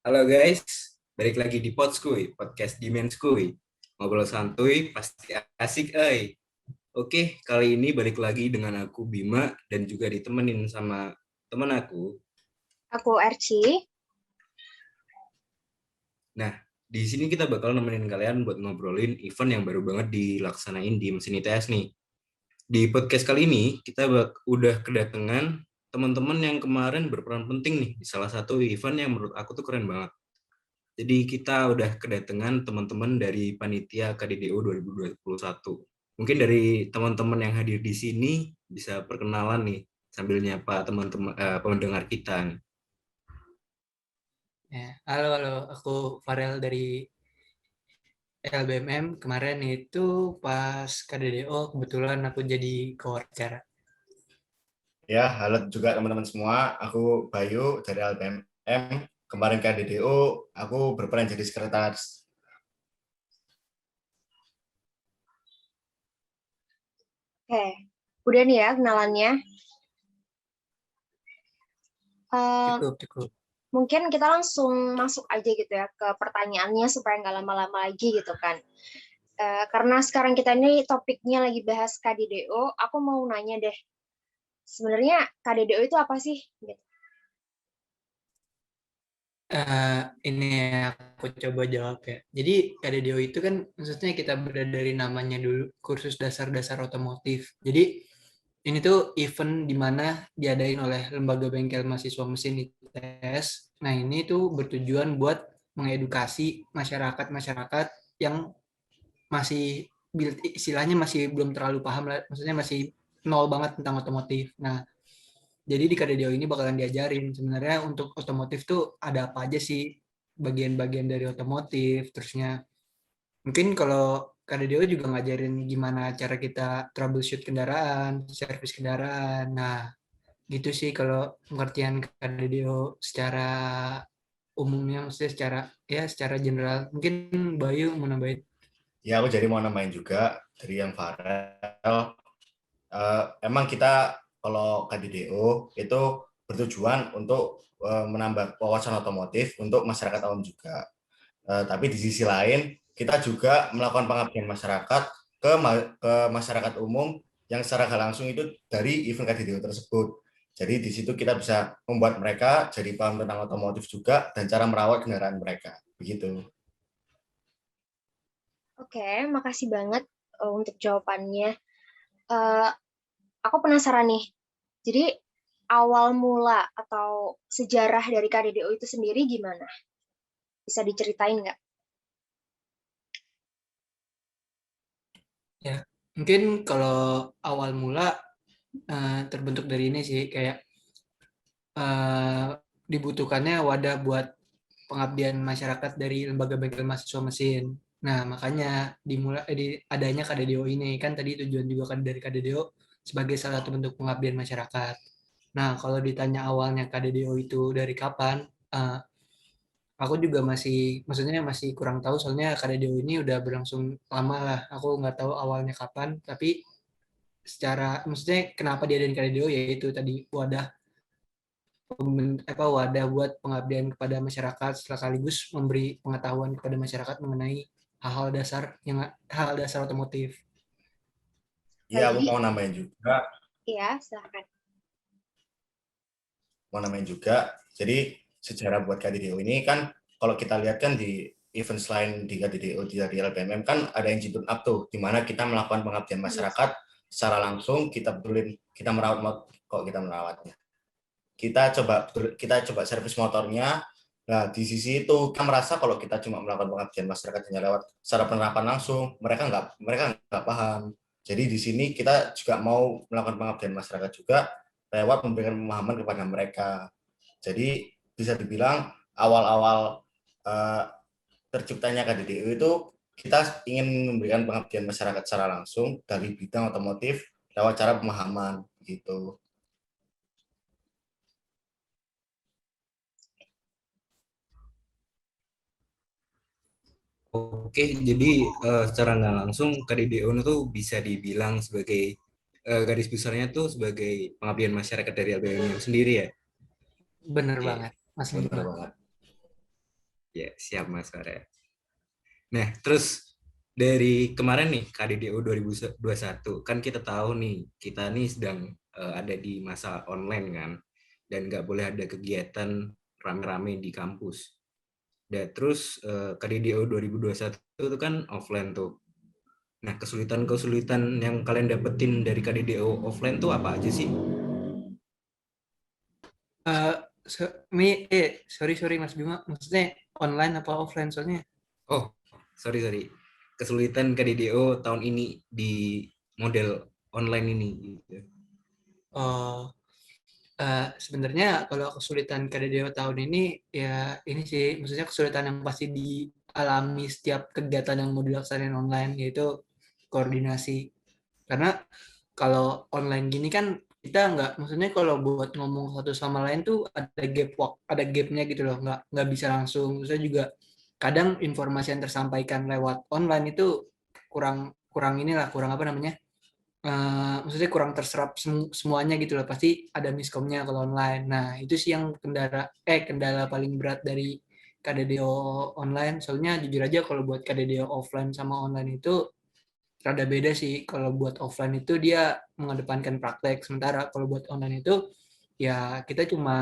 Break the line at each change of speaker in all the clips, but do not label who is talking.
Halo guys, balik lagi di Podskuy, podcast Dimenskuy. Ngobrol santuy, pasti asik, Oke, kali ini balik lagi dengan aku Bima dan juga ditemenin sama teman aku.
Aku Erci.
Nah, di sini kita bakal nemenin kalian buat ngobrolin event yang baru banget dilaksanain di mesin ITS nih. Di podcast kali ini, kita udah kedatangan teman-teman yang kemarin berperan penting nih di salah satu event yang menurut aku tuh keren banget. Jadi kita udah kedatangan teman-teman dari Panitia KDDO 2021. Mungkin dari teman-teman yang hadir di sini bisa perkenalan nih sambil nyapa teman-teman pendengar kita nih.
Ya, halo, aku Farel dari LBMM. Kemarin itu pas KDDO kebetulan aku jadi co-acara.
Ya, halo juga teman-teman semua. Aku Bayu dari LPMM. Kemarin ke DDO, aku berperan jadi sekretaris.
Oke, udah nih ya kenalannya.
Cukup.
Mungkin kita langsung masuk aja gitu ya ke pertanyaannya supaya nggak lama-lama lagi gitu kan. Karena sekarang kita ini topiknya lagi bahas KDDO, aku mau nanya deh, sebenarnya KDDO itu apa sih? Gitu.
Ini aku coba jawab ya. Jadi KDDO itu kan maksudnya kita berada dari namanya dulu, kursus dasar-dasar otomotif. Jadi ini tuh event di mana diadain oleh Lembaga Bengkel Mahasiswa Mesin ITS. Nah, ini tuh bertujuan buat mengedukasi masyarakat-masyarakat yang masih istilahnya masih belum terlalu paham lah, maksudnya masih nol banget tentang otomotif. Nah, jadi di KDDO ini bakalan diajarin sebenarnya untuk otomotif tuh ada apa aja sih bagian-bagian dari otomotif, terusnya mungkin kalau KDDO juga ngajarin gimana cara kita troubleshoot kendaraan, servis kendaraan. Nah, gitu sih kalau pengertian KDDO secara umumnya, maksudnya secara general. Mungkin Bayu mau nambahin.
Ya, aku jadi mau nambahin juga dari yang Farel. Emang kita kalau KDDO itu bertujuan untuk menambah wawasan otomotif untuk masyarakat awam juga. Tapi di sisi lain, kita juga melakukan pengabdian masyarakat ke masyarakat umum yang secara nggak langsung itu dari event KDDO tersebut. Jadi di situ kita bisa membuat mereka jadi paham tentang otomotif juga dan cara merawat kendaraan mereka. Begitu.
Oke, makasih banget untuk jawabannya. Eh, aku penasaran nih, jadi awal mula atau sejarah dari KDDO itu sendiri gimana? Bisa diceritain nggak?
Ya, mungkin kalau awal mula terbentuk dari ini sih kayak eh, dibutuhkannya wadah buat pengabdian masyarakat dari lembaga bengkel mahasiswa mesin. Nah, makanya adanya KDDO ini kan tadi tujuan juga kan dari KDDO sebagai salah satu bentuk pengabdian masyarakat. Nah, kalau ditanya awalnya KDDO itu dari kapan, eh, aku juga maksudnya masih kurang tahu soalnya KDDO ini udah berlangsung lama lah. Aku nggak tahu awalnya kapan, tapi maksudnya kenapa dia dan KDDO yaitu tadi wadah buat pengabdian kepada masyarakat sekaligus memberi pengetahuan kepada masyarakat mengenai hal dasar otomotif.
Nah,
Iya, aku
jadi
mau nambahin juga,
ya silahkan.
Jadi sejarah buat KDDO ini kan kalau kita lihat kan di event selain di KDDO di LPMM kan ada Institute Up tuh, di mana kita melakukan pengabdian
Yes.
masyarakat secara langsung, kita merawat kok kita merawatnya. Kita coba servis motornya. Nah, di sisi itu kita merasa kalau kita cuma melakukan pengabdian masyarakat hanya lewat secara penerapan langsung, mereka nggak paham. Jadi di sini kita juga mau melakukan pengabdian masyarakat juga lewat memberikan pemahaman kepada mereka. Jadi bisa dibilang awal-awal uh, terciptanya KDDU itu kita ingin memberikan pengabdian masyarakat secara langsung dari bidang otomotif lewat cara pemahaman gitu.
Oke, jadi secara nggak langsung KDDO itu bisa dibilang sebagai garis besarnya tuh sebagai pengabdian masyarakat dari LBM sendiri ya.
Bener
Oke,
banget, Mas
Benar
Bima.
banget.
Ya, siap Mas Farel. Nah, terus dari kemarin nih KDDO 2021 kan kita tahu nih kita nih sedang ada di masa online kan dan nggak boleh ada kegiatan rame-rame di kampus. Dan terus KDDO 2021 itu kan offline tuh. Nah, kesulitan-kesulitan yang kalian dapetin dari KDDO offline tuh apa aja sih?
Eh, sorry Mas Bima, maksudnya online apa offline soalnya?
Oh, sorry. Kesulitan KDDO tahun ini di model online ini gitu.
Oh, sebenarnya kalau kesulitan KDDO tahun ini ya ini sih, maksudnya kesulitan yang pasti dialami setiap kegiatan yang mau dilaksanain online, yaitu koordinasi. Karena kalau online gini kan kita nggak, maksudnya kalau buat ngomong satu sama lain tuh ada gapnya gitu loh, nggak bisa langsung. Saya juga kadang informasi yang tersampaikan lewat online itu kurang kurang inilah, kurang apa namanya, maksudnya kurang terserap semuanya gitu loh, pasti ada miskomnya kalau online. Nah itu sih yang kendala paling berat dari KDDO online. Soalnya jujur aja kalau buat KDDO offline sama online itu rada beda sih. Kalau buat offline itu dia mengedepankan praktek, sementara kalau buat online itu ya kita cuma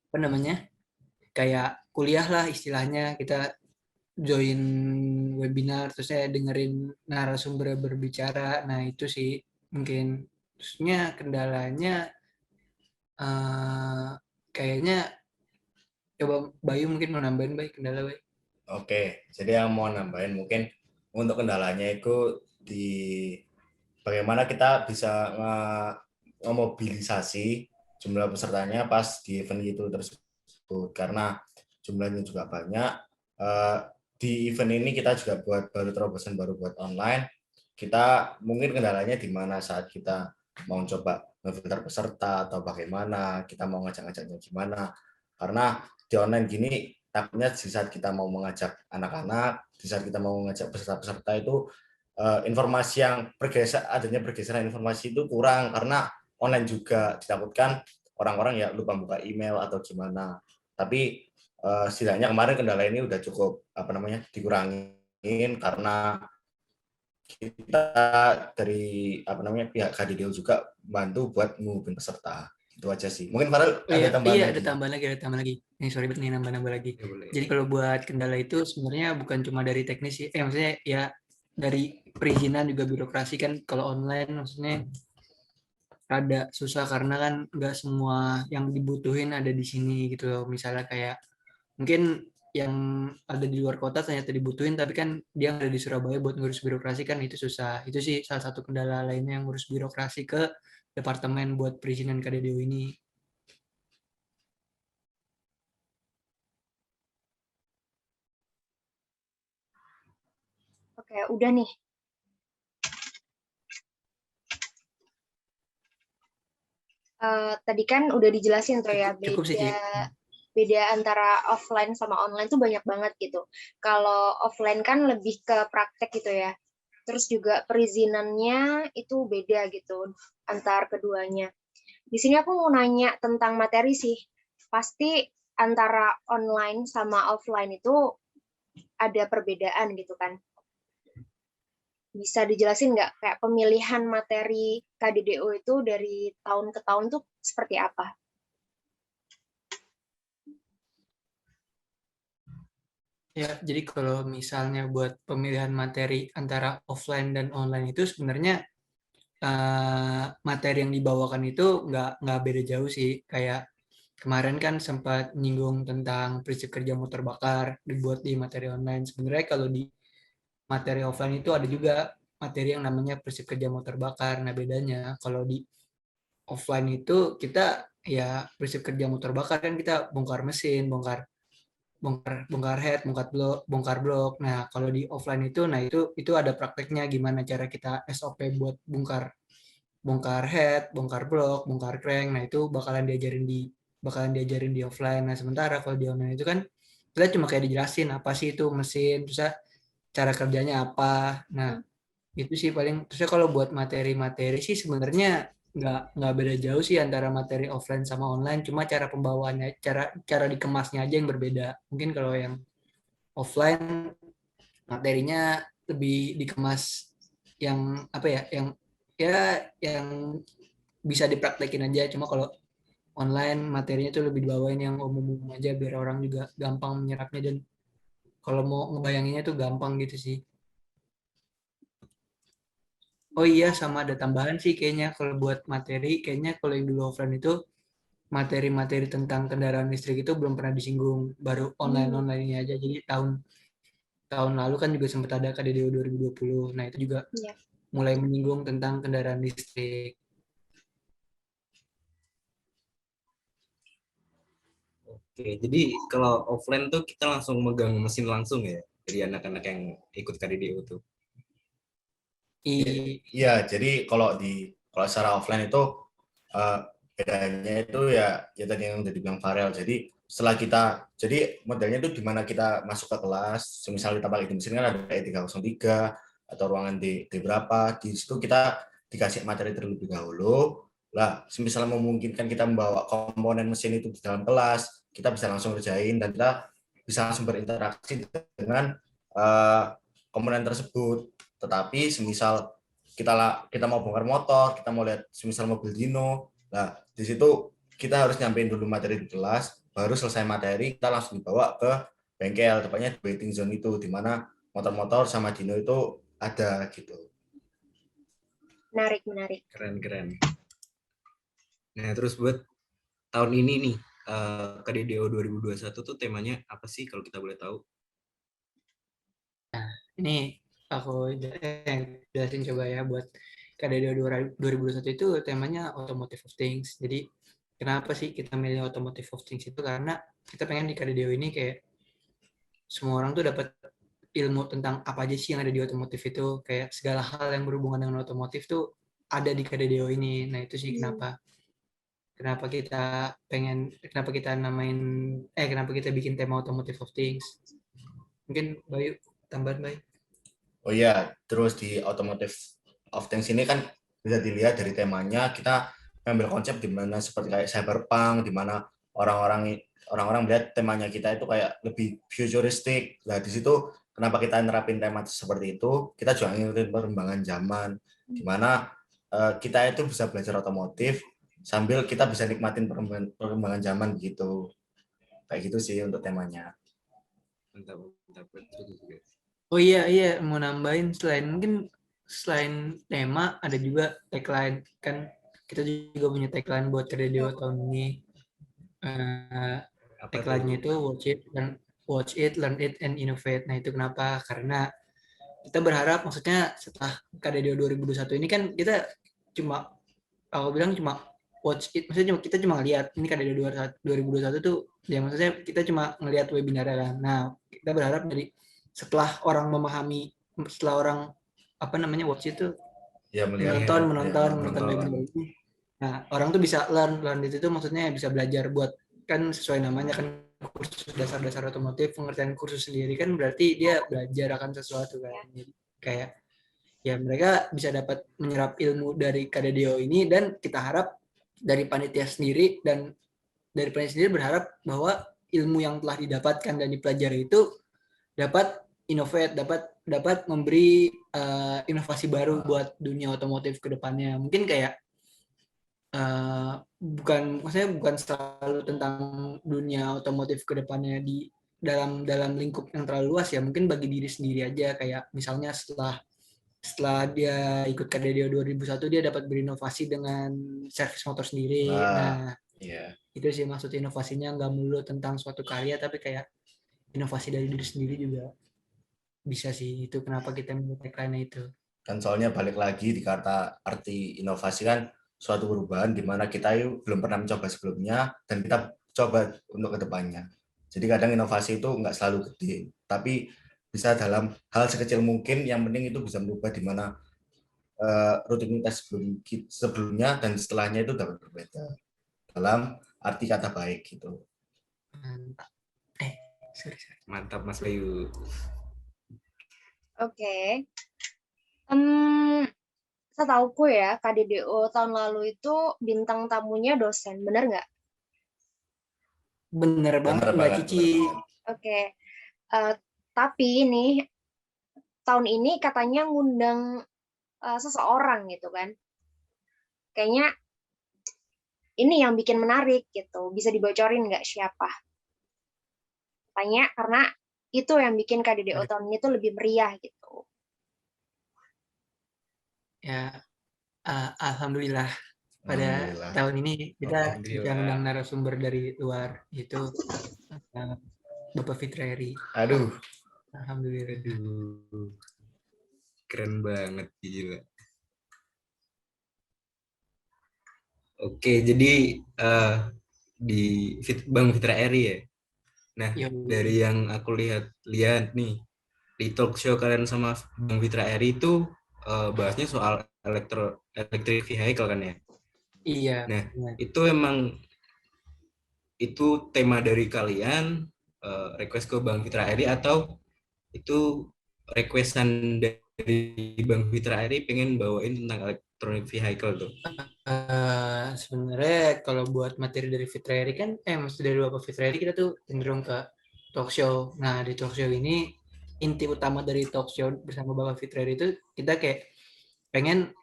apa namanya, kayak kuliah lah istilahnya. Kita join webinar terus saya dengerin narasumber berbicara. Nah itu sih mungkin. Terusnya kendalanya eh, kayaknya, coba Bayu mungkin mau nambahin, Bayu, kendala Bayu.
Oke, jadi yang mau nambahin mungkin untuk kendalanya itu di bagaimana kita bisa memobilisasi jumlah pesertanya pas di event itu tersebut, karena jumlahnya juga banyak. Di event ini kita juga baru terobosan baru buat online. Kita mungkin kendalanya di mana saat kita mau coba ngefilter peserta atau bagaimana, kita mau ngajak-ngajaknya gimana. Karena di online gini takutnya di saat kita mau mengajak anak-anak, di saat kita mau mengajak peserta-peserta itu informasi yang adanya pergeseran informasi itu kurang, karena online juga ditakutkan orang-orang ya lupa buka email atau gimana. Tapi setidaknya kemarin kendala ini udah cukup dikurangin, karena kita dari pihak KDDO juga bantu buat menghubungi peserta. Itu aja sih. Mungkin Farel ada tambahan
Iya,
lagi.
ada tambahan lagi. Nih sorry banget nih, nambah lagi.
Ya, boleh.
Jadi kalau buat kendala itu sebenarnya bukan cuma dari teknis sih, maksudnya ya dari perizinan juga birokrasi kan. Kalau online maksudnya ada susah karena kan nggak semua yang dibutuhin ada di sini gitu loh. Misalnya kayak mungkin yang ada di luar kota ternyata dibutuhin, tapi kan dia ada di Surabaya buat ngurus birokrasi, kan itu susah. Itu sih salah satu kendala lainnya, yang ngurus birokrasi ke departemen buat perizinan KDDU ini.
Oke, udah nih. Tadi kan udah dijelasin tuh ya,
Cukup sih, Ci.
beda antara offline sama online tuh banyak banget gitu. Kalau offline kan lebih ke praktek gitu ya. Terus juga perizinannya itu beda gitu antar keduanya. Di sini aku mau nanya tentang materi sih. Pasti antara online sama offline itu ada perbedaan gitu kan. Bisa dijelasin nggak kayak pemilihan materi KDDO itu dari tahun ke tahun tuh seperti apa?
Ya, jadi kalau misalnya buat pemilihan materi antara offline dan online itu sebenarnya materi yang dibawakan itu nggak beda jauh sih. Kayak kemarin kan sempat nyinggung tentang prinsip kerja motor bakar dibuat di materi online. Sebenarnya kalau di materi offline itu ada juga materi yang namanya prinsip kerja motor bakar. Nah bedanya kalau di offline itu kita ya prinsip kerja motor bakar kan kita bongkar mesin, bongkar bongkar bongkar head, bongkar blok. Nah, kalau di offline itu, nah itu ada prakteknya gimana cara kita SOP buat bongkar bongkar head, bongkar blok, bongkar crank. Nah, itu bakalan diajarin di offline. Nah, sementara kalau di online itu kan kita cuma kayak dijelasin apa sih itu mesin, terus cara kerjanya apa. Nah, itu sih paling. Terusnya kalau buat materi-materi sih sebenarnya nggak beda jauh sih antara materi offline sama online, cuma cara pembawaannya, cara dikemasnya aja yang berbeda. Mungkin kalau yang offline materinya lebih dikemas yang apa ya, yang bisa dipraktekin aja. Cuma kalau online materinya tuh lebih dibawain yang umum-umum aja biar orang juga gampang menyerapnya dan kalau mau ngebayanginnya tuh gampang gitu sih. Oh iya, sama ada tambahan sih kayaknya kalau buat materi, kayaknya kalau yang dulu offline itu materi-materi tentang kendaraan listrik itu belum pernah disinggung, baru online-online ini aja. Jadi tahun tahun lalu kan juga sempat ada KDDO 2020. Nah, itu juga
Iya.
mulai menyinggung tentang kendaraan listrik.
Oke, jadi kalau offline tuh kita langsung megang mesin langsung ya dari anak-anak yang ikut KDDO tuh.
Iya, jadi kalau secara offline itu eh, bedanya itu ya tadi yang udah dibilang Farel. Jadi modelnya itu di mana kita masuk ke kelas, semisal kita pakai di mesin kan ada E303 atau ruangan D berapa, di situ kita dikasih materi terlebih dahulu. Lah, semisal memungkinkan kita membawa komponen mesin itu di dalam kelas, kita bisa langsung kerjain dan kita bisa langsung berinteraksi dengan eh, komponen tersebut. Tetapi semisal kita mau bongkar motor, kita mau lihat semisal mobil Dino, nah di situ kita harus nyampein dulu materi di kelas, baru selesai materi kita langsung dibawa ke bengkel, tepatnya di waiting zone itu, di mana motor-motor sama Dino itu ada gitu.
Menarik.
Keren. Nah, terus buat tahun ini nih, KDDO 2021 tuh temanya apa sih kalau kita boleh tahu?
Ini aku jelasin coba ya buat KDDO 2021 itu temanya Automotive of Things. Jadi kenapa sih kita milih Automotive of Things itu karena kita pengen di KDDO ini kayak semua orang tuh dapat ilmu tentang apa aja sih yang ada di otomotif itu, kayak segala hal yang berhubungan dengan otomotif tuh ada di KDDO ini. Nah, itu sih kenapa kita bikin tema Automotive of Things. Mungkin Bayu tambahan Bayu.
Oh iya, terus di Automotive of Things ini kan bisa dilihat dari temanya, kita ngambil konsep di mana seperti kayak cyberpunk, di mana orang-orang melihat temanya kita itu kayak lebih futuristik. Nah, di situ kenapa kita nerapin tema seperti itu? Kita juga ngikutin perkembangan zaman, di mana kita itu bisa belajar otomotif sambil kita bisa nikmatin perkembangan zaman gitu. Kayak gitu sih untuk temanya.
Mantap. Terus juga.
Oh iya mau nambahin selain tema ada juga tagline kan, kita juga punya tagline buat KDDO tahun ini.
Apa
Tagline-nya
tuh?
itu watch it, learn it, and innovate. Nah, itu kenapa? Karena kita berharap, maksudnya setelah KDDO 2021 ini kan kita aku bilang cuma watch it, maksudnya kita cuma ngeliat ini KDDO 2021 tuh, ya maksudnya kita cuma ngeliat webinarnya kan. Nah, kita berharap setelah orang watch itu
Ya melihat
menonton webinar itu. Nah, orang tuh bisa learn itu tuh maksudnya bisa belajar buat, kan sesuai namanya kan kursus dasar-dasar otomotif, pengertian kursus sendiri kan berarti dia belajar akan sesuatu kan. Jadi kayak ya mereka bisa dapat menyerap ilmu dari KDDO ini, dan kita harap dari panitia sendiri berharap bahwa ilmu yang telah didapatkan dan dipelajari itu dapat innovate, dapat memberi inovasi baru buat dunia otomotif ke depannya. Mungkin kayak bukan selalu tentang dunia otomotif ke depannya di dalam lingkup yang terlalu luas ya, mungkin bagi diri sendiri aja, kayak misalnya setelah dia ikut KDDO 2001 dia dapat berinovasi dengan servis motor sendiri. Nah, itu sih maksud inovasinya, nggak melulu tentang suatu karya tapi kayak inovasi dari diri sendiri juga bisa sih. Itu kenapa kita milih tagline itu.
Kan soalnya balik lagi di kata arti inovasi kan suatu perubahan di mana kita belum pernah mencoba sebelumnya dan kita coba untuk kedepannya. Jadi kadang inovasi itu nggak selalu gede, tapi bisa dalam hal sekecil mungkin, yang penting itu bisa merubah di mana rutinitas sebelumnya dan setelahnya itu dapat berbeda dalam arti kata baik gitu.
Mantap. Sorry.
Mantap Mas Bayu.
Oke. Setauku ya, KDDO tahun lalu itu bintang tamunya dosen, bener nggak?
Bener banget
Bener
Mbak
banget,
Cici.
bener banget.
Oke. Tapi nih, tahun ini katanya ngundang seseorang gitu kan. Kayaknya ini yang bikin menarik gitu. Bisa dibocorin nggak siapa? Tanya karena itu yang bikin KDDO tahun ini tuh lebih meriah gitu.
Ya, alhamdulillah pada
Alhamdulillah.
tahun ini kita bisa
Alhamdulillah.
undang narasumber dari luar, yaitu Bapak Fitreri.
Aduh,
Alhamdulillah.
Aduh, keren banget, gila. Oke, jadi di Bang Fitra Eri ya. Nah,
Yo.
dari yang aku lihat nih di talk show kalian sama Bang Fitra Eri itu bahasnya soal electric vehicle kan ya.
Iya.
Nah,
benar.
itu emang itu tema dari kalian request ke Bang Fitra Eri atau itu requestan dari Bang Fitra Eri pengen bawain tentang electronic vehicle tuh?
Sebenarnya kalau buat materi dari Fitreri kan, maksud dari Bapak Fitreri kita tuh cenderung ke talk show. Nah, di talk show ini inti utama dari talk show bersama Bapak Fitreri itu kita kayak pengen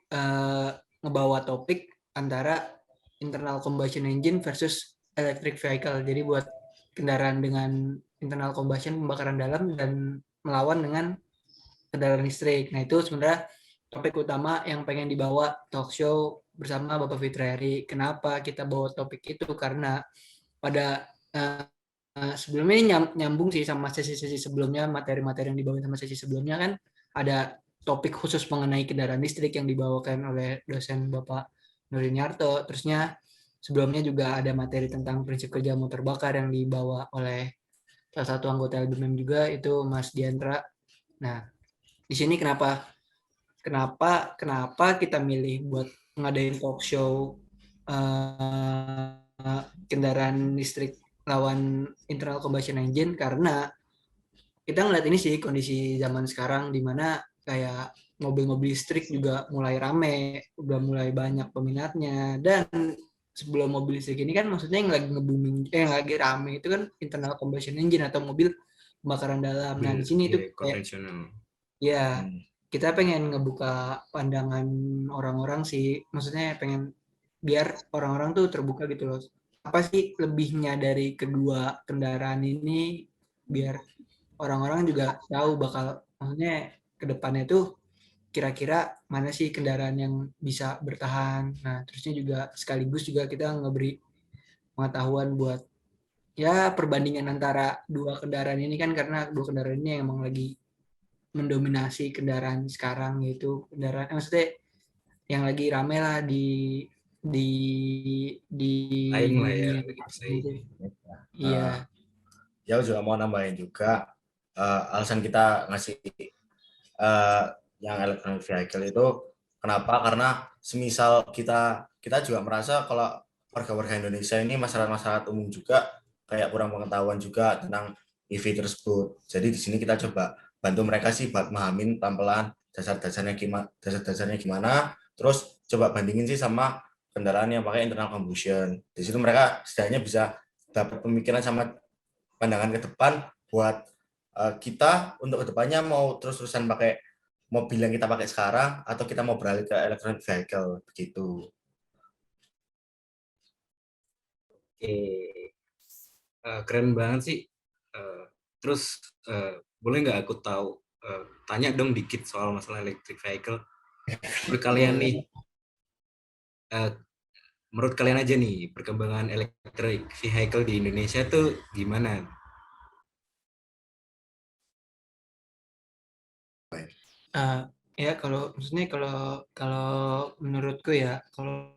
ngebawa topik antara internal combustion engine versus electric vehicle. Jadi buat kendaraan dengan internal combustion pembakaran dalam dan melawan dengan kendaraan listrik. Nah, itu sebenarnya topik utama yang pengen dibawa talk show bersama Bapak Fitreri. Kenapa kita bawa topik itu? Karena pada sebelumnya ini nyambung sih sama sesi-sesi sebelumnya, materi-materi yang dibawa sama sesi sebelumnya kan ada topik khusus mengenai kendaraan listrik yang dibawakan oleh dosen Bapak Nurin Yarto. Terusnya sebelumnya juga ada materi tentang prinsip kerja motor bakar yang dibawa oleh salah satu anggota LBMM juga, itu Mas Diandra. Nah, di sini kenapa kita milih buat ngadain talk show kendaraan listrik lawan internal combustion engine, karena kita ngeliat ini sih kondisi zaman sekarang di mana kayak mobil-mobil listrik juga mulai rame, udah mulai banyak peminatnya. Dan sebelum mobil listrik ini kan maksudnya yang lagi nge-booming, yang lagi rame itu kan internal combustion engine atau mobil pembakaran dalam. Nah, di sini itu kayak
Konvensional.
ya kita pengen ngebuka pandangan orang-orang sih, maksudnya pengen biar orang-orang tuh terbuka gitu loh. Apa sih lebihnya dari kedua kendaraan ini, biar orang-orang juga tahu bakal, maksudnya ke depannya tuh kira-kira mana sih kendaraan yang bisa bertahan. Nah, terusnya juga sekaligus juga kita ngeberi pengetahuan buat ya perbandingan antara dua kendaraan ini kan, karena dua kendaraan ini emang lagi mendominasi kendaraan sekarang, yaitu kendaraan maksudnya yang lagi rame lah di
Lain lah ya,
dunia
lagi
gitu.
bersaing.
Iya.
Ya aku juga mau nambahin juga alasan kita ngasih yang electronic vehicle itu kenapa? Karena semisal kita juga merasa kalau warga-warga Indonesia ini masyarakat umum juga kayak kurang pengetahuan juga tentang EV tersebut. Jadi di sini kita coba bantu mereka sih buat memahami pelan-pelan dasar-dasarnya gimana, terus coba bandingin sih sama kendaraan yang pakai internal combustion. Di situ mereka setidaknya bisa dapat pemikiran sama pandangan ke depan buat kita untuk kedepannya mau terus-terusan pakai mobil yang kita pakai sekarang atau kita mau beralih ke electronic vehicle begitu.
Oke, keren banget sih. Terus boleh nggak aku tahu tanya dong dikit soal masalah electric vehicle. Menurut kalian nih, menurut kalian aja nih perkembangan electric vehicle di Indonesia tuh gimana?
Ya kalau maksudnya kalau menurutku ya, kalau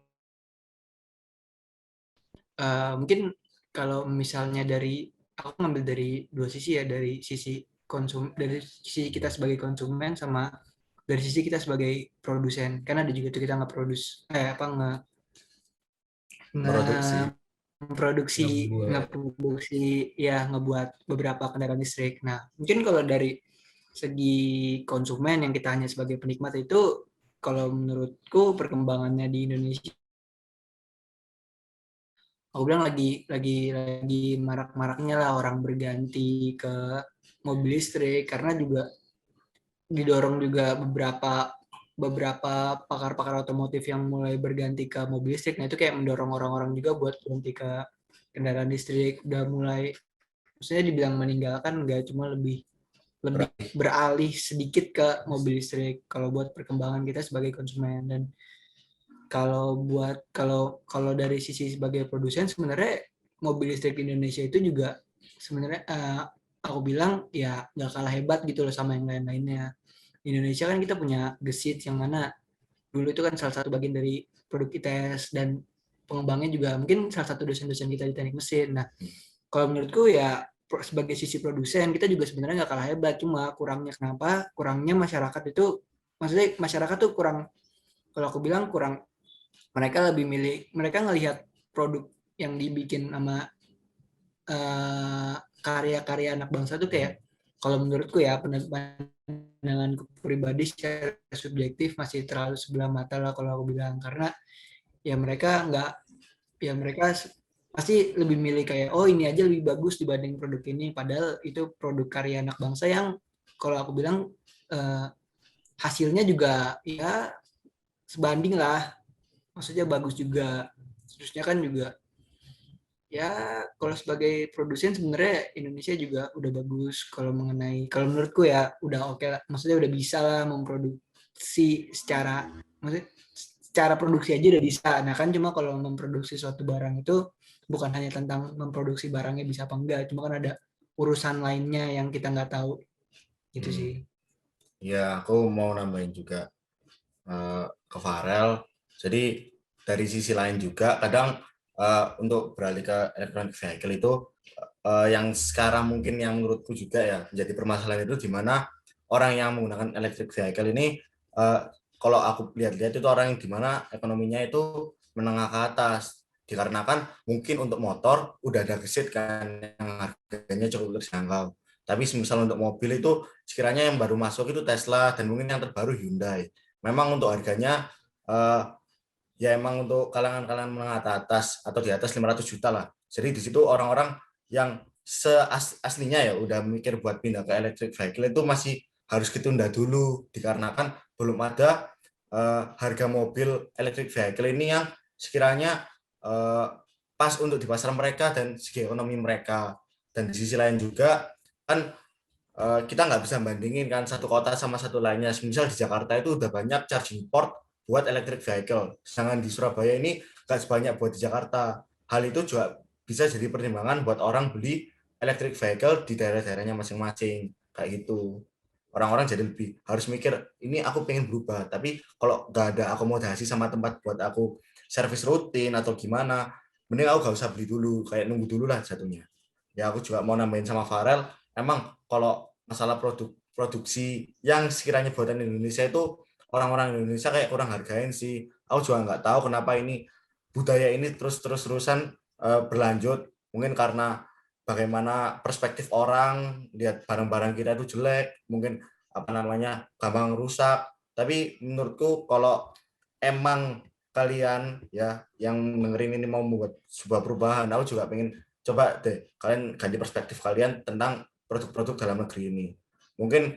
mungkin kalau misalnya dari aku ngambil dari dua sisi ya, dari sisi dari sisi kita sebagai konsumen sama dari sisi kita sebagai produsen. Karena ada juga tuh kita
Produksi.
ngeproduksi ya, ngebuat beberapa kendaraan listrik. Nah, mungkin kalau dari segi konsumen yang kita hanya sebagai penikmat itu, kalau menurutku perkembangannya di Indonesia, aku bilang lagi marak-maraknya lah orang berganti ke mobil listrik, karena juga didorong juga beberapa pakar-pakar otomotif yang mulai berganti ke mobil listrik. Nah itu kayak mendorong orang-orang juga buat berhenti ke kendaraan listrik. Udah mulai, maksudnya dibilang meninggalkan, nggak, cuma lebih beralih sedikit ke mobil listrik kalau buat perkembangan kita sebagai konsumen. Dan kalau dari sisi sebagai produsen, sebenarnya mobil listrik di Indonesia itu juga sebenarnya aku bilang ya nggak kalah hebat gitu loh sama yang lain-lainnya. Di Indonesia kan kita punya Gesit, yang mana dulu itu kan salah satu bagian dari produk ITS, dan pengembangnya juga mungkin salah satu dosen-dosen kita di teknik mesin. Nah, kalau menurutku ya sebagai sisi produsen kita juga sebenarnya nggak kalah hebat, cuma kurangnya masyarakat itu, maksudnya masyarakat tuh kurang, kalau aku bilang kurang, mereka ngelihat produk yang dibikin sama karya-karya anak bangsa tuh kayak, kalau menurutku ya pandangan pribadi secara subjektif masih terlalu sebelah mata lah kalau aku bilang, karena ya mereka pasti lebih milih kayak, oh ini aja lebih bagus dibanding produk ini, padahal itu produk karya anak bangsa yang kalau aku bilang hasilnya juga ya sebanding lah, maksudnya bagus juga. Terusnya kan juga ya kalau sebagai produsen sebenarnya Indonesia juga udah bagus kalau menurutku ya udah oke lah, maksudnya udah bisa lah memproduksi maksudnya secara produksi aja udah bisa. Nah kan cuma kalau memproduksi suatu barang itu bukan hanya tentang memproduksi barangnya bisa apa enggak, cuma kan ada urusan lainnya yang kita nggak tahu gitu sih.
Ya, aku mau nambahin juga ke Farel. Jadi dari sisi lain juga kadang untuk beralih ke electronic vehicle itu yang sekarang mungkin yang menurutku juga ya menjadi permasalahan itu di mana orang yang menggunakan electric vehicle ini kalau aku lihat-lihat itu orang yang di mana ekonominya itu menengah ke atas, dikarenakan mungkin untuk motor udah ada Gesit kan yang harganya cukup terjangkau. Tapi misal untuk mobil itu sekiranya yang baru masuk itu Tesla dan mungkin yang terbaru Hyundai. Memang untuk harganya ya emang untuk kalangan-kalangan menengah ke atas atau di atas 500 juta lah. Jadi di situ orang-orang yang aslinya ya udah mikir buat pindah ke electric vehicle itu masih harus ditunda dulu dikarenakan belum ada harga mobil electric vehicle ini yang sekiranya pas untuk di pasar mereka dan segi ekonomi mereka. Dan di sisi lain juga kan kita nggak bisa bandingin kan satu kota sama satu lainnya. Misal di Jakarta itu udah banyak charging port buat electric vehicle. Sedangkan di Surabaya ini nggak sebanyak buat di Jakarta. Hal itu juga bisa jadi pertimbangan buat orang beli electric vehicle di daerah-daerahnya masing-masing. Kayak gitu. Orang-orang jadi lebih harus mikir, ini aku pengen berubah. Tapi kalau nggak ada akomodasi sama tempat buat aku servis rutin atau gimana, mending aku nggak usah beli dulu. Kayak nunggu dulu lah jatuhnya. Ya aku juga mau nambahin sama Farel, emang kalau masalah produksi yang sekiranya buatan Indonesia itu orang-orang Indonesia kayak kurang hargain sih. Aku juga nggak tahu kenapa ini budaya ini terus-terusan berlanjut. Mungkin karena bagaimana perspektif orang lihat barang-barang kita itu jelek, mungkin apa namanya gampang rusak. Tapi menurutku kalau emang kalian ya yang dengerin ini mau membuat sebuah perubahan, aku juga pengen coba deh kalian ganti perspektif kalian tentang produk-produk dalam negeri ini. Mungkin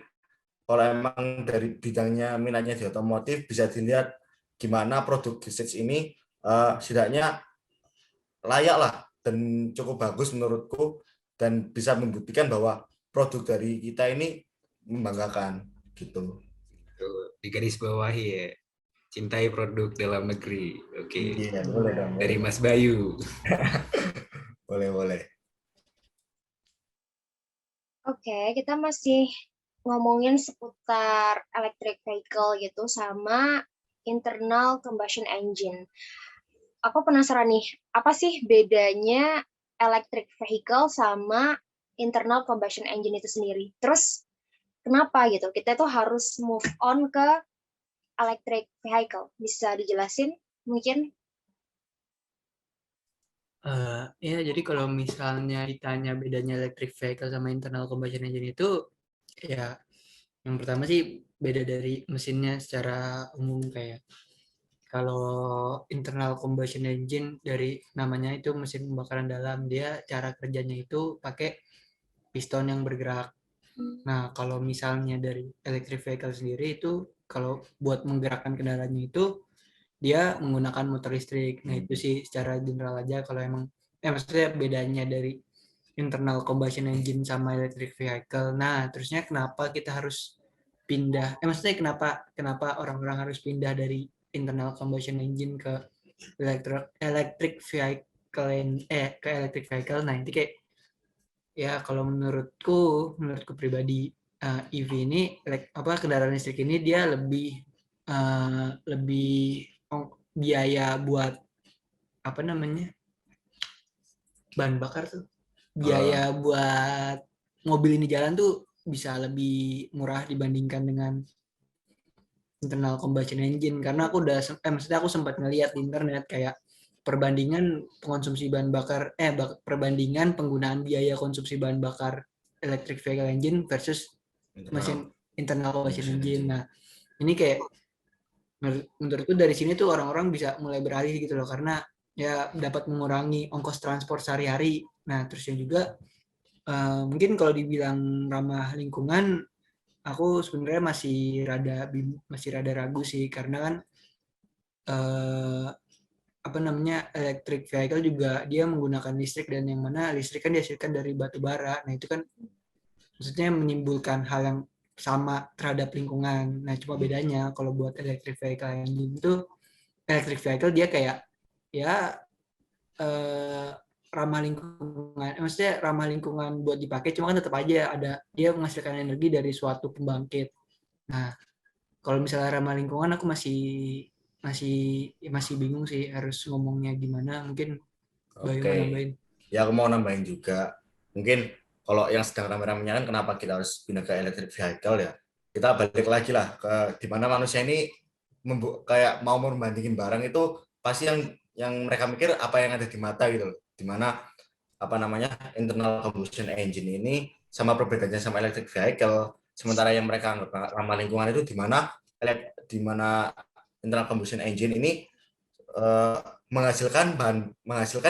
kalau emang dari bidangnya minatnya di otomotif bisa dilihat gimana produk Gesit ini setidaknya layak lah dan cukup bagus menurutku dan bisa membuktikan bahwa produk dari kita ini membanggakan gitu.
Di garis bawahi ya, cintai produk dalam negeri. Oke.
Iya, boleh dong.
Dari Mas Bayu.
Boleh.
Oke, kita masih ngomongin seputar electric vehicle gitu sama internal combustion engine. Aku penasaran nih, apa sih bedanya electric vehicle sama internal combustion engine itu sendiri? Terus kenapa gitu kita tuh harus move on ke electric vehicle? Bisa dijelasin mungkin?
Ya, jadi kalau misalnya ditanya bedanya electric vehicle sama internal combustion engine itu ya Yang pertama sih beda dari mesinnya secara umum, kayak kalau internal combustion engine dari namanya itu mesin pembakaran dalam, dia cara kerjanya itu pakai piston yang bergerak. Nah, kalau misalnya dari electric vehicle sendiri itu kalau buat menggerakkan kendaraannya itu dia menggunakan motor listrik. Nah, itu sih secara general aja kalau emang maksudnya bedanya dari internal combustion engine sama electric vehicle. Nah, terusnya kenapa kita harus pindah? Maksudnya kenapa orang-orang harus pindah dari internal combustion engine ke electric vehicle ke electric vehicle? Nah, itu kayak ya kalau menurutku pribadi, EV ini kendaraan listrik ini dia lebih biaya buat apa namanya bahan bakar tuh, biaya buat mobil ini jalan tuh bisa lebih murah dibandingkan dengan internal combustion engine, karena maksudnya aku sempat ngeliat di internet kayak perbandingan konsumsi bahan bakar perbandingan penggunaan biaya konsumsi bahan bakar electric vehicle engine versus mesin internal combustion engine. Nah, ini kayak menurutku dari sini tuh orang-orang bisa mulai beralih gitu loh, karena ya dapat mengurangi ongkos transport sehari-hari. Nah, terusnya juga mungkin kalau dibilang ramah lingkungan, aku sebenarnya masih rada ragu sih, karena kan electric vehicle juga dia menggunakan listrik, dan yang mana listrik kan dihasilkan dari batu bara. Nah, itu kan maksudnya menimbulkan hal yang sama terhadap lingkungan. Nah, cuma bedanya kalau buat electric vehicle yang itu, electric vehicle dia kayak ya ramah lingkungan. Maksudnya ramah lingkungan buat dipakai, cuma kan tetap aja dia menghasilkan energi dari suatu pembangkit. Nah, kalau misalnya ramah lingkungan aku masih bingung sih harus ngomongnya gimana. Mungkin Bayu mau nambahin.
Ya, aku mau nambahin juga. Mungkin kalau yang sedang rame-ramenya kan kenapa kita harus pindah ke electric vehicle ya. Kita balik lagi lah ke dimana manusia ini kayak mau membandingin barang itu pasti yang mereka mikir apa yang ada di mata gitu loh. Dimana internal combustion engine ini sama perbedaannya sama electric vehicle. Sementara yang mereka anggap ramah lingkungan itu dimana internal combustion engine ini menghasilkan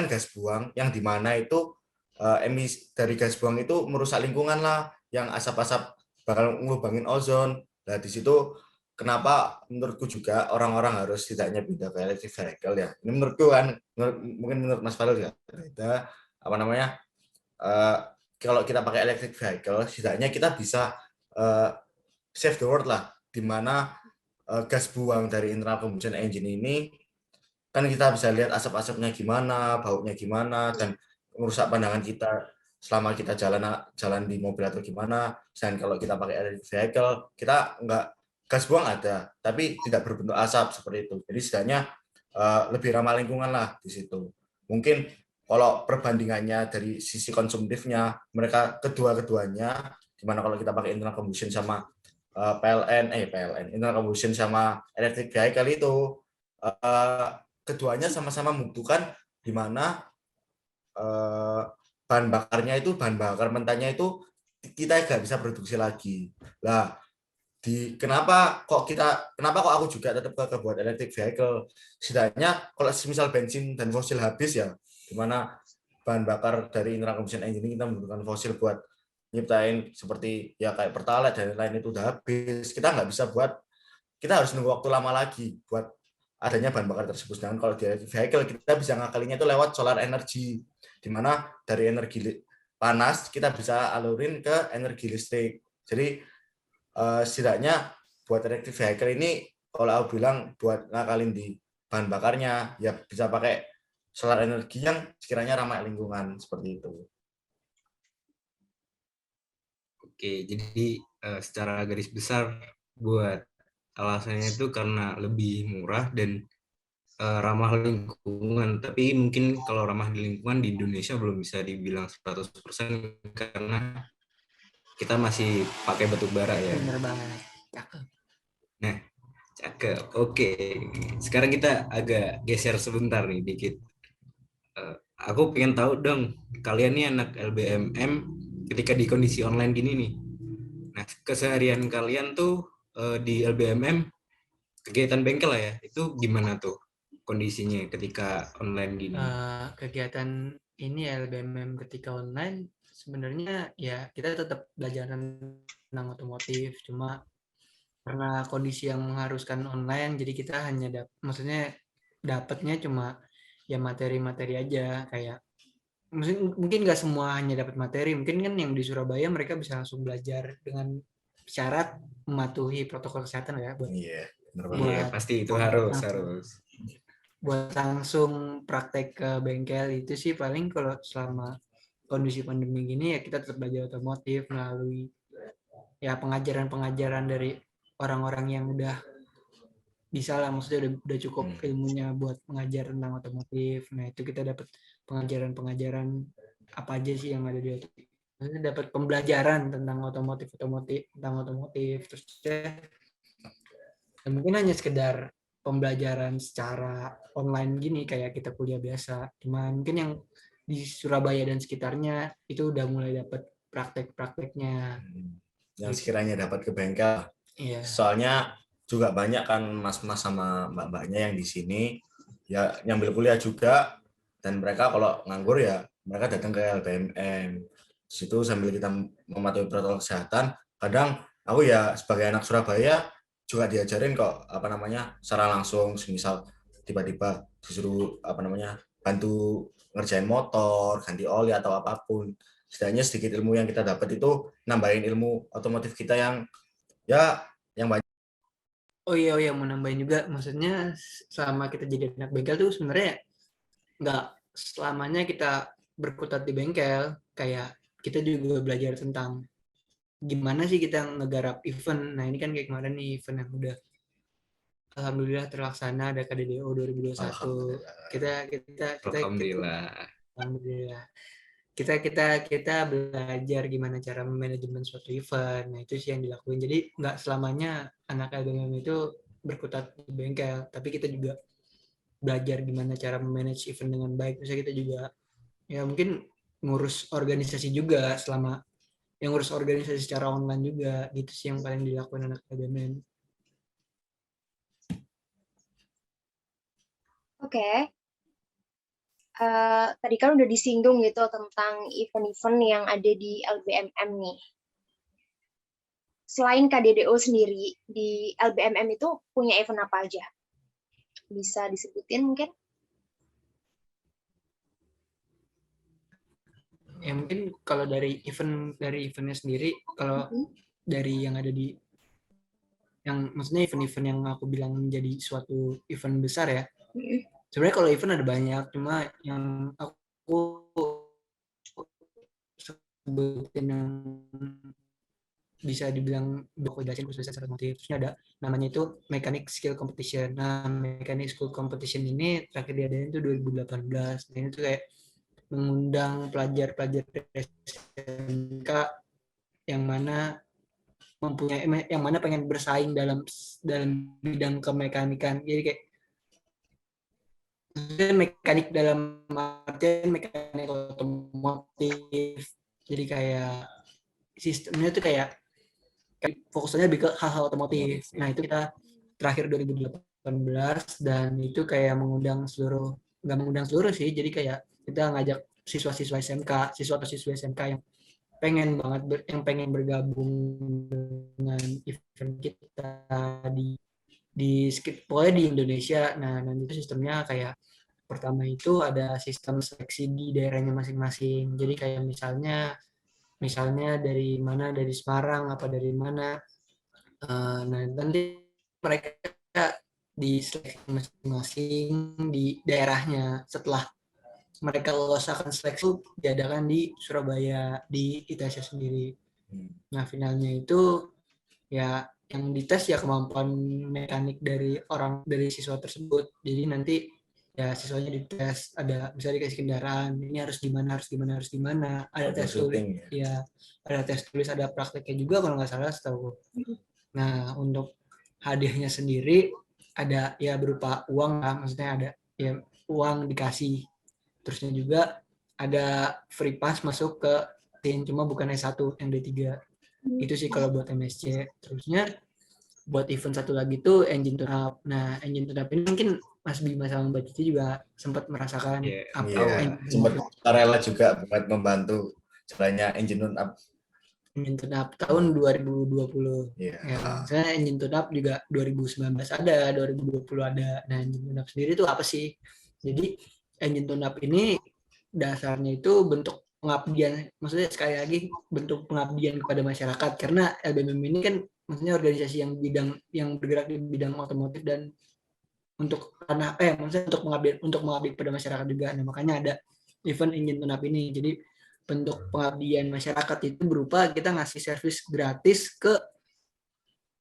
gas buang yang dimana itu emisi dari gas buang itu merusak lingkungan lah, yang asap-asap bakal ngubangin ozon. Nah, di situ kenapa menurutku juga orang-orang harus tidaknya pindah ke electric vehicle ya. Ini menurutku kan, mungkin menurut Mas Fadil ya, beda kalau kita pakai electric vehicle, setidaknya kita bisa save the world lah, dimana gas buang dari internal combustion engine ini kan kita bisa lihat asap-asapnya gimana, baunya gimana, dan merusak pandangan kita selama kita jalan di mobil atau gimana. Dan kalau kita pakai electric vehicle, kita gas buang ada, tapi tidak berbentuk asap seperti itu. Jadi setidaknya lebih ramah lingkungan lah di situ. Mungkin kalau perbandingannya dari sisi konsumtifnya, mereka keduanya, dimana kalau kita pakai internal combustion sama PLN, internal combustion sama electric vehicle itu, keduanya sama-sama membutuhkan di mana bahan bakar mentahnya itu kita nggak bisa produksi lagi. Lah, kenapa kok aku juga tetap ke buat electric vehicle? Setidaknya kalau misal bensin dan fosil habis ya, di mana bahan bakar dari internal combustion engine ini kita membutuhkan fosil buat nyiptain seperti ya kayak Pertalite dan lain itu udah habis. Kita harus nunggu waktu lama lagi buat adanya bahan bakar tersebut. Sedangkan kalau di electric vehicle kita bisa ngakalinya itu lewat solar energy, di mana dari energi panas kita bisa alurin ke energi listrik. Jadi setidaknya buat electric vehicle ini kalau aku bilang buat ngakalin di bahan bakarnya ya bisa pakai solar energi yang sekiranya ramah lingkungan seperti itu.
Oke, jadi secara garis besar buat alasannya itu karena lebih murah dan ramah lingkungan. Tapi mungkin kalau ramah lingkungan di Indonesia belum bisa dibilang 100% karena kita masih pakai batu bara ya.
Bener banget. Cakep.
Nah, cakep. Oke. Sekarang kita agak geser sebentar nih dikit. Aku pengen tahu dong, kalian nih anak LBMM ketika di kondisi online gini nih. Nah, keseharian kalian tuh di LBMM, kegiatan bengkel lah ya, itu gimana tuh kondisinya ketika online gini?
Kegiatan ini LBMM ketika online sebenarnya ya kita tetap belajar tentang otomotif, cuma karena kondisi yang mengharuskan online jadi kita hanya maksudnya dapatnya cuma ya materi-materi aja, kayak mungkin nggak semua hanya dapat materi, mungkin kan yang di Surabaya mereka bisa langsung belajar dengan syarat mematuhi protokol kesehatan ya buat
Iya, benar banget.
Iya,
buat
pasti itu harus.
buat langsung praktek ke bengkel. Itu sih paling kalau selama kondisi pandemi gini ya kita tetap belajar otomotif melalui ya pengajaran dari orang-orang yang udah bisa lah, maksudnya udah cukup ilmunya buat mengajar tentang otomotif. Nah itu kita dapat pengajaran apa aja sih yang ada di otomotif, maksudnya dapat pembelajaran tentang otomotif terus ya, mungkin hanya sekedar pembelajaran secara online gini kayak kita kuliah biasa, cuma mungkin yang di Surabaya dan sekitarnya itu udah mulai dapat praktek-prakteknya
yang
gitu.
sekiranya dapat ke bengkel.
Iya.
Soalnya juga banyak kan mas-mas sama mbak-mbaknya yang di sini ya nyambil kuliah juga, dan mereka kalau nganggur ya mereka datang ke LBMM. Situ sambil kita mematuhi protokol kesehatan, kadang aku ya sebagai anak Surabaya juga diajarin kok secara langsung, misal tiba-tiba disuruh bantu ngerjain motor, ganti oli atau apapun. Setidaknya sedikit ilmu yang kita dapat itu nambahin ilmu otomotif kita yang banyak.
Oh iya, mau nambahin juga, maksudnya selama kita jadi anak bengkel tuh sebenarnya nggak selamanya kita berkutat di bengkel, kayak kita juga belajar tentang gimana sih kita ngegarap event. Nah ini kan kayak kemarin nih event yang udah alhamdulillah terlaksana, ada KDDO 2021.
Alhamdulillah.
Alhamdulillah. Kita belajar gimana cara manajemen suatu event. Nah itu sih yang dilakuin. Jadi nggak selamanya anak LBM itu berkutat di bengkel, tapi kita juga belajar gimana cara manage event dengan baik. Misalnya kita juga ya mungkin ngurus organisasi juga, selama yang ngurus organisasi secara online juga, gitu sih yang paling dilakukan anak LBM.
Oke. Tadi kan udah disinggung gitu tentang event-event yang ada di LBMM nih. Selain KDDO sendiri, di LBMM itu punya event apa aja? Bisa disebutin mungkin?
Ya mungkin kalau dari eventnya sendiri, kalau dari yang ada di yang maksudnya event-event yang aku bilang menjadi suatu event besar ya. Sebenarnya kalau event ada banyak, cuma yang aku sebutin yang bisa dibilang jelasin khususnya secara motif. Terusnya ada namanya itu Mechanic Skill Competition. Nah, Mechanic Skill Competition ini terakhir diadain itu 2018. Nah, ini tuh kayak mengundang pelajar-pelajar SMK yang mana pengen bersaing dalam bidang kemekanikan. Jadi kayak mekanik dalam artian mekanik otomotif. Jadi kayak sistemnya tuh kayak fokusnya lebih ke hal-hal otomotif. Nah itu kita terakhir 2018 dan itu kayak nggak mengundang seluruh sih. Jadi kayak kita ngajak siswa-siswa SMK, siswa atau siswa SMK yang pengen bergabung dengan event kita pokoknya di Indonesia. Nah nanti itu sistemnya kayak pertama itu ada sistem seleksi di daerahnya masing-masing. Jadi kayak misalnya dari mana, dari Semarang apa dari mana. Nah nanti mereka diseleksi masing-masing di daerahnya. Setelah mereka lolos akan seleksi diadakan di Surabaya di ITS sendiri. Nah finalnya itu ya yang dites ya kemampuan mekanik dari siswa tersebut. Jadi nanti ya siswanya dites, bisa dikasih kendaraan, ini harus gimana, ada tes tulis ya, ada tes tulis, ada prakteknya juga kalau nggak salah setahu. Nah untuk hadiahnya sendiri ada ya berupa uang lah, maksudnya ada ya uang dikasih, terusnya juga ada free pass masuk ke tim, cuma bukan S1 yang D3. Itu sih kalau buat MSC. Terusnya buat event satu lagi tuh engine tune up. Nah, engine tune up ini mungkin Mas Bima sama Mbak Cici juga sempat merasakan
Iya,
apa
tahu.
Iya,
engine tune
sempat
up.
rela juga buat membantu jalannya engine tune up.
Engine tune up tahun 2020.
Iya.
Ya, misalnya engine tune up juga 2019 ada, 2020 ada. Nah, engine tune up sendiri itu apa sih? Jadi engine tune up ini dasarnya itu bentuk pengabdian, maksudnya sekali lagi bentuk pengabdian kepada masyarakat, karena LBMM ini kan maksudnya organisasi yang bergerak di bidang otomotif dan untuk maksudnya untuk mengabdi kepada masyarakat juga. Nah, makanya ada event engine tune up ini. Jadi bentuk pengabdian masyarakat itu berupa kita ngasih servis gratis ke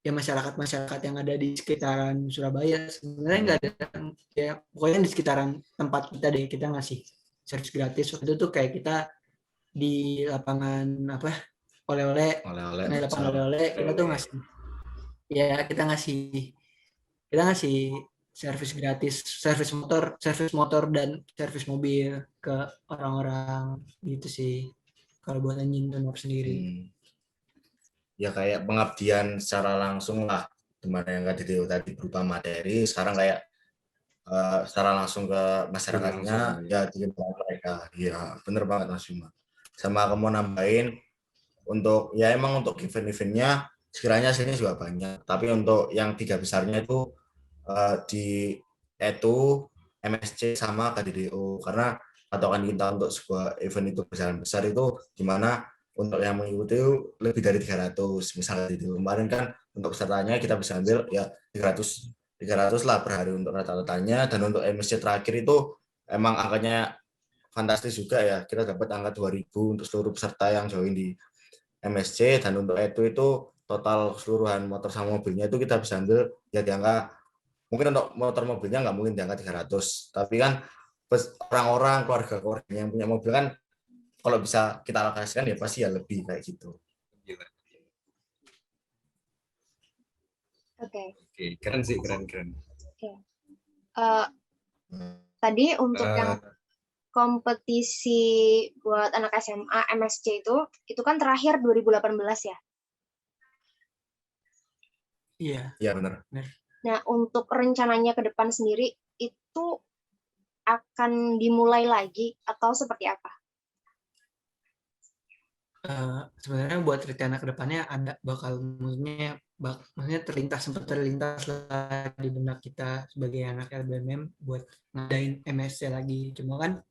ya masyarakat yang ada di sekitaran Surabaya. Sebenarnya nggak ada, ya pokoknya di sekitaran tempat kita deh, kita ngasih servis gratis. Waktu itu tuh kayak kita di lapangan oleh-oleh, di lapangan oleh-oleh kita tuh ngasih servis gratis, servis motor dan servis mobil ke orang-orang gitu sih kalau buat engine tune up sendiri.
Ya kayak pengabdian secara langsung lah, dimana yang tadi berupa materi, sekarang kayak secara langsung ke masyarakatnya, ya di mereka. Ya bener banget Mas Bima. Sama aku mau nambahin, emang untuk event-eventnya sekiranya hasilnya juga banyak, tapi untuk yang 3 besarnya itu di ETU, MSC sama KDDO, karena patokan kita untuk sebuah event itu berjalan besar itu gimana untuk yang mengikuti lebih dari 300 misalnya itu. Kemarin kan untuk pesertanya kita bisa ambil ya 300 lah per hari untuk rata-ratanya, dan untuk MSC terakhir itu emang angkanya fantastis juga ya. Kita dapat angka 2000 untuk seluruh peserta yang join di MSC, dan untuk itu total keseluruhan motor sama mobilnya itu kita bisa ambil ya di angka, mungkin untuk motor mobilnya nggak mungkin di angka 300, tapi kan orang-orang keluarga yang punya mobil kan kalau bisa kita alokasikan ya pasti ya lebih kayak gitu.
Oke.
Keren sih, keren.
Tadi untuk yang kompetisi buat anak SMA MSC itu kan terakhir 2018 ya?
Iya,
benar.
Nah, untuk rencananya ke depan sendiri itu akan dimulai lagi atau seperti apa?
Sebenarnya buat rencana kedepannya ada maksudnya sempat terlintas lah di benak kita sebagai anak LBMM buat ngadain MSC lagi. Cuma kan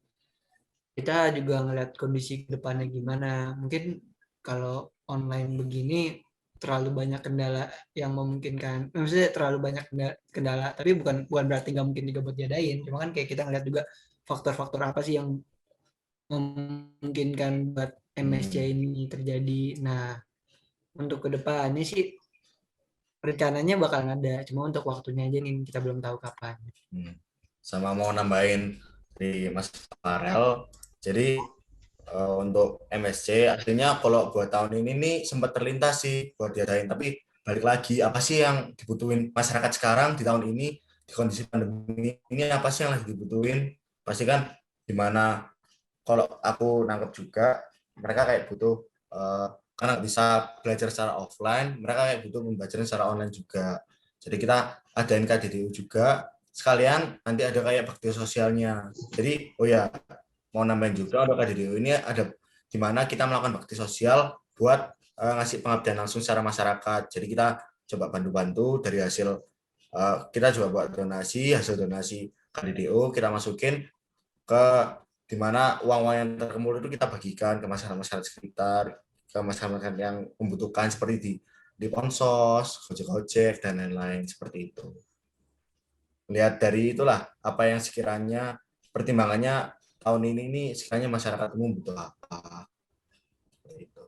kita juga ngeliat kondisi kedepannya gimana. Mungkin kalau online begini terlalu banyak kendala yang memungkinkan. Maksudnya terlalu banyak kendala, tapi bukan berarti nggak mungkin juga buat diadain. Cuma kan kayak kita ngeliat juga faktor-faktor apa sih yang memungkinkan buat MSC ini terjadi. Nah, untuk kedepannya sih rencananya bakal ada, cuma untuk waktunya aja nih kita belum tahu kapan.
Sama mau nambahin di Mas Farel, jadi untuk MSC artinya kalau buat tahun ini nih sempat terlintas sih buat diadain, tapi balik lagi apa sih yang dibutuhin masyarakat sekarang di tahun ini di kondisi pandemi ini, apa sih yang lagi dibutuhin? Pasti kan dimana kalau aku nangkep juga mereka kayak butuh karena bisa belajar secara offline, mereka kayak butuh membaca secara online juga. Jadi kita adain KDDU juga, sekalian nanti ada kayak bakti sosialnya. Jadi mau nambahin juga untuk KDDU ini ada di mana kita melakukan bakti sosial buat ngasih pengabdian langsung secara masyarakat. Jadi kita coba bantu-bantu dari hasil kita coba buat hasil donasi KDDU kita masukin ke di mana uang-uang yang terkumpul itu kita bagikan ke masyarakat sekitar, ke masyarakat yang membutuhkan seperti di Ponsos, Gojek, dan lain-lain seperti itu. Lihat dari itulah apa yang sekiranya pertimbangannya tahun ini sekiranya masyarakat umum butuh apa. Itu.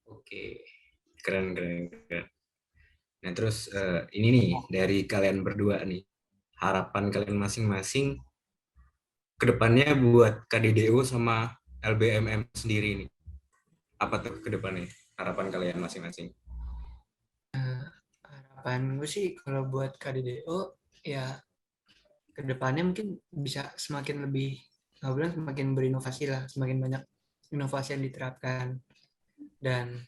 Oke, keren. Nah terus ini nih dari kalian berdua nih, harapan kalian masing-masing kedepannya buat KDDU sama LBMM sendiri nih, apa tuh kedepannya harapan kalian masing-masing?
Harapan gue sih kalau buat KDDO ya kedepannya mungkin bisa semakin lebih, nggak bilang semakin berinovasi lah, semakin banyak inovasi yang diterapkan. Dan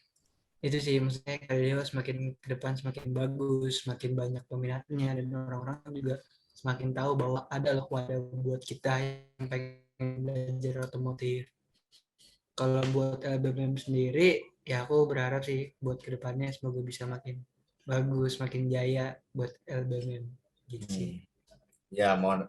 itu sih maksudnya KDDO semakin ke depan semakin bagus, semakin banyak peminatnya, dan orang-orang juga semakin tahu bahwa ada loh wadah buat kita yang pengen belajar otomotif. Kalau buat LBM sendiri, ya aku berharap sih buat kedepannya semoga bisa makin bagus, makin jaya buat LBM gitu sih.
Ya, mohon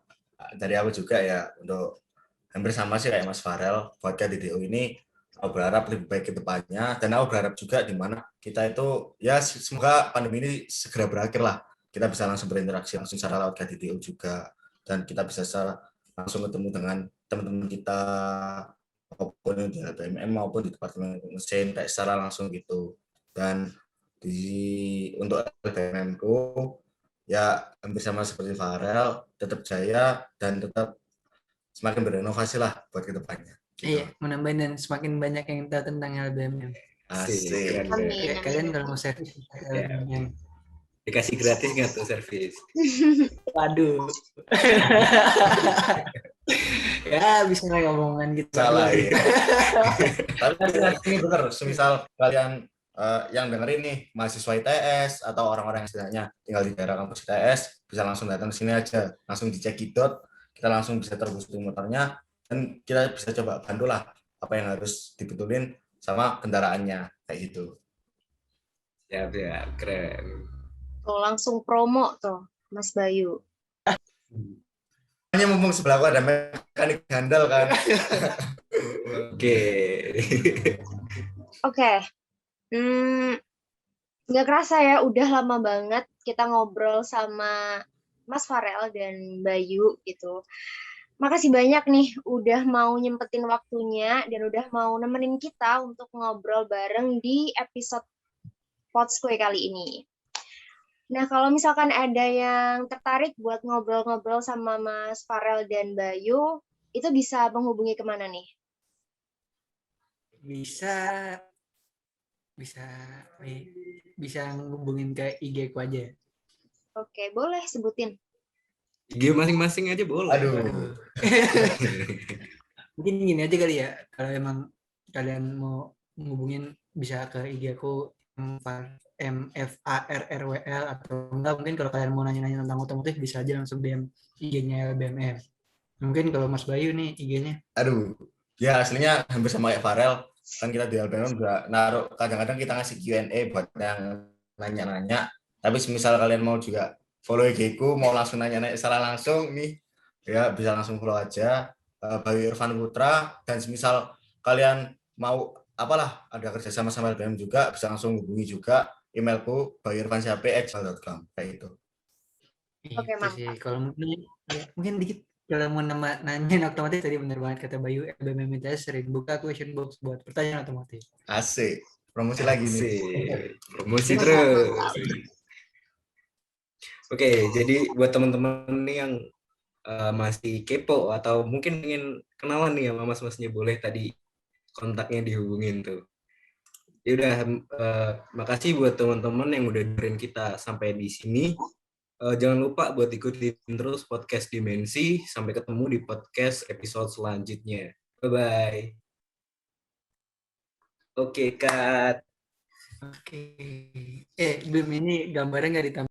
dari aku juga ya untuk hampir sama sih kayak Mas Farel buat KDDO ini. Aku berharap lebih baik ke depannya, dan aku berharap juga di mana kita itu ya semoga pandemi ini segera berakhir lah. Kita bisa langsung berinteraksi langsung secara lewat KDDO juga, dan kita bisa secara langsung ketemu dengan teman-teman kita maupun di LBMM maupun di departemen mesin kayak secara langsung gitu. Dan untuk LBMM ku ya hampir sama seperti Farel, tetap jaya dan tetap semakin berinovasi lah buat kedepannya. Gitu.
Iya, menambah dan semakin banyak yang tahu tentang LBM.
Asik,
Asik.
keren.
Amin.
Kalian kalau mau servis LBM,
Dikasih gratis nggak tuh servis?
waduh. Ya bisa lah ngomongan gitu.
Salah ya. Tapi ini benar, semisal kalian yang dengerin nih mahasiswa ITS atau orang-orang yang setidaknya tinggal di daerah kampus ITS, bisa langsung datang ke sini aja, langsung dicek Gidot, kita langsung bisa terbooking motornya, dan kita bisa coba bantu lah apa yang harus dibetulin sama kendaraannya kayak gitu.
Ya, keren.
Tuh, langsung promo tuh, Mas Bayu.
Hanya mumpung sebelahku ada mekanik handal kan.
Oke.
Oke. Nggak kerasa ya, udah lama banget kita ngobrol sama Mas Farel dan Bayu gitu. Makasih banyak nih udah mau nyempetin waktunya dan udah mau nemenin kita untuk ngobrol bareng di episode Podskoy kali ini. Nah, kalau misalkan ada yang tertarik buat ngobrol-ngobrol sama Mas Farel dan Bayu, itu bisa menghubungi kemana nih?
Bisa ngubungin ke IG ku aja.
Oke, boleh sebutin.
IG masing-masing aja boleh.
Aduh.
Mungkin gini aja kali ya, kalau emang kalian mau ngubungin bisa ke IG aku MFARRWL, atau enggak mungkin kalau kalian mau nanya-nanya tentang otomotif bisa aja langsung DM IG-nya LBMM. Mungkin kalau Mas Bayu nih IG-nya.
Aduh, ya aslinya hampir sama kayak Farel, kan kita di LBM juga naruh, kadang-kadang kita ngasih Q&A buat yang nanya-nanya, tapi semisal kalian mau juga follow IG ku, mau langsung nanya-nanya secara langsung nih, ya bisa langsung follow aja, Bayu Irfan Putra, dan semisal kalian mau apalah ada kerja sama LBM juga, bisa langsung hubungi juga emailku bayuirfansiape@gmail.com kayak gitu.
Oke,
Itu
mantap.
sih. Kalau mungkin dikit kalau mau nanyain otomotif tadi bener banget kata Bayu, LBMM ITS sering buka question box buat pertanyaan otomotif.
Asik, promosi lagi nih.
Asik. Promosi terus. Oke, jadi buat teman-teman nih yang masih kepo atau mungkin ingin kenalan nih sama mas-masnya, boleh tadi kontaknya dihubungin tuh. Ya udah, makasih buat teman-teman yang udah dengerin kita sampai di sini. Jangan lupa buat ikutin terus podcast Dimensi. Sampai ketemu di podcast episode selanjutnya. Bye-bye. Oke, Kak.
Oke. Belum ini gambarnya nggak ditambah.